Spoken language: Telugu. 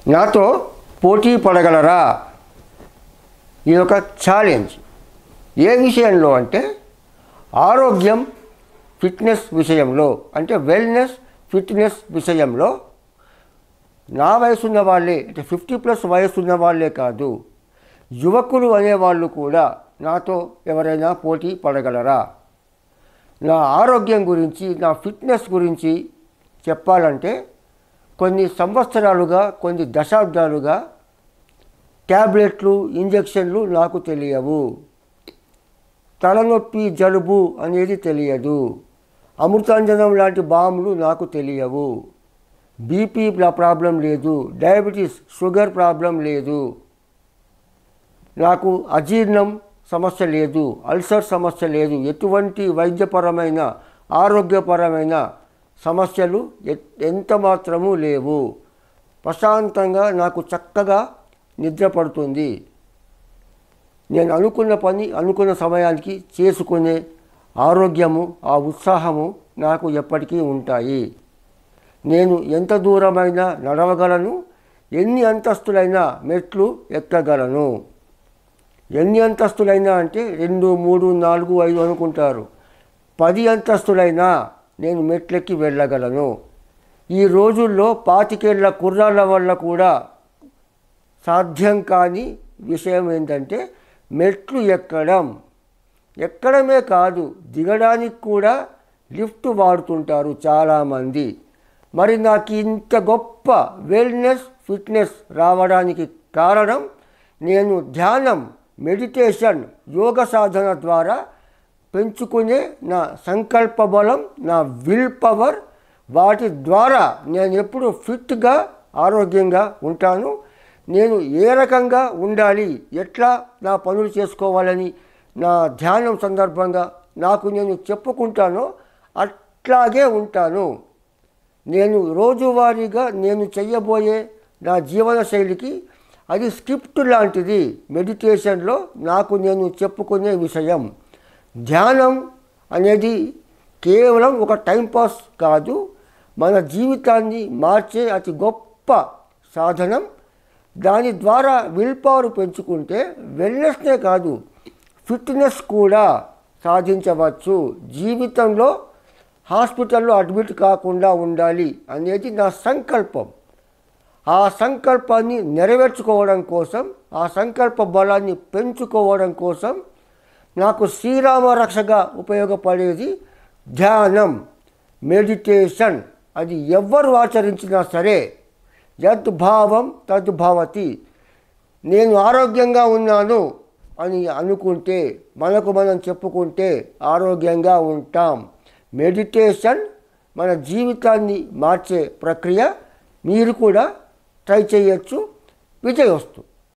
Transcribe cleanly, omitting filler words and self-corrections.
నాతో పోటీ పడగలరా? ఇది ఒక ఛాలెంజ్. ఏ విషయంలో అంటే ఆరోగ్యం ఫిట్నెస్ విషయంలో, అంటే వెల్నెస్ ఫిట్నెస్ విషయంలో. నా వయసున్న వాళ్ళే, అంటే 50+ వయసున్న వాళ్ళే కాదు, యువకులు అనేవాళ్ళు కూడా నాతో ఎవరైనా పోటీ పడగలరా? నా ఆరోగ్యం గురించి, నా ఫిట్నెస్ గురించి చెప్పాలంటే కొన్ని సంవత్సరాలుగా, కొన్ని దశాబ్దాలుగా ట్యాబ్లెట్లు, ఇంజెక్షన్లు నాకు తెలియవు. తలనొప్పి, జలుబు అనేది తెలియదు. అమృతాంజనం లాంటి బాంబులు నాకు తెలియవు. బీపీ ప్రాబ్లం లేదు, డయాబెటీస్ షుగర్ ప్రాబ్లం లేదు, నాకు అజీర్ణం సమస్య లేదు, అల్సర్ సమస్య లేదు. ఎటువంటి వైద్యపరమైన, ఆరోగ్యపరమైన సమస్యలు ఎంత మాత్రము లేవు. ప్రశాంతంగా నాకు చక్కగా నిద్ర పడుతుంది. నేను అనుకున్న పని అనుకున్న సమయానికి చేసుకునే ఆరోగ్యము, ఆ ఉత్సాహము నాకు ఎప్పటికీ ఉంటాయి. నేను ఎంత దూరమైనా నడవగలను, ఎన్ని అంతస్తులైనా మెట్లు ఎక్కగలను. ఎన్ని అంతస్తులైనా అంటే 2, 3, 4, 5 అనుకుంటారు. 10 అంతస్తులైనా నేను మెట్లెక్కి వెళ్ళగలను. ఈ రోజుల్లో 25 ఏళ్ల కుర్రాళ్ళ వల్ల కూడా సాధ్యం కాని విషయం ఏంటంటే మెట్లు ఎక్కడమే కాదు, దిగడానికి కూడా లిఫ్ట్ వాడుతుంటారు చాలామంది. మరి నాకు ఇంత గొప్ప వెల్నెస్ ఫిట్నెస్ రావడానికి కారణం నేను ధ్యానం, మెడిటేషన్, యోగ సాధన ద్వారా పెంచుకునే నా సంకల్ప బలం, నా విల్ పవర్, వాటి ద్వారా నేను ఎప్పుడు ఫిట్గా, ఆరోగ్యంగా ఉంటాను. నేను ఏ రకంగా ఉండాలి, ఎట్లా నా పనులు చేసుకోవాలని నా ధ్యానం సందర్భంగా నాకు నేను చెప్పుకుంటానో అట్లాగే ఉంటాను. నేను రోజువారీగా నేను చెయ్యబోయే నా జీవన శైలికి అది స్క్రిప్ట్ లాంటిది. మెడిటేషన్లో నాకు నేను చెప్పుకునే విషయం. ధ్యానం అనేది కేవలం ఒక టైంపాస్ కాదు, మన జీవితాన్ని మార్చే అతి గొప్ప సాధనం. దాని ద్వారా విల్ పవర్ పెంచుకుంటే వెల్నెస్నే కాదు, ఫిట్నెస్ కూడా సాధించవచ్చు. జీవితంలో హాస్పిటల్లో అడ్మిట్ కాకుండా ఉండాలి అనేది నా సంకల్పం. ఆ సంకల్పాన్ని నెరవేర్చుకోవడం కోసం, ఆ సంకల్ప బలాన్ని పెంచుకోవడం కోసం నాకు శ్రీరామ రక్షగా ఉపయోగపడేది ధ్యానం, మెడిటేషన్. అది ఎవ్వరు ఆచరించినా సరే యద్భావం తద్భవతి. నేను ఆరోగ్యంగా ఉన్నాను అని అనుకుంటే, మనకు మనం చెప్పుకుంటే ఆరోగ్యంగా ఉంటాం. మెడిటేషన్ మన జీవితాన్ని మార్చే ప్రక్రియ. మీరు కూడా ట్రై చేయొచ్చు. విజయోస్తు.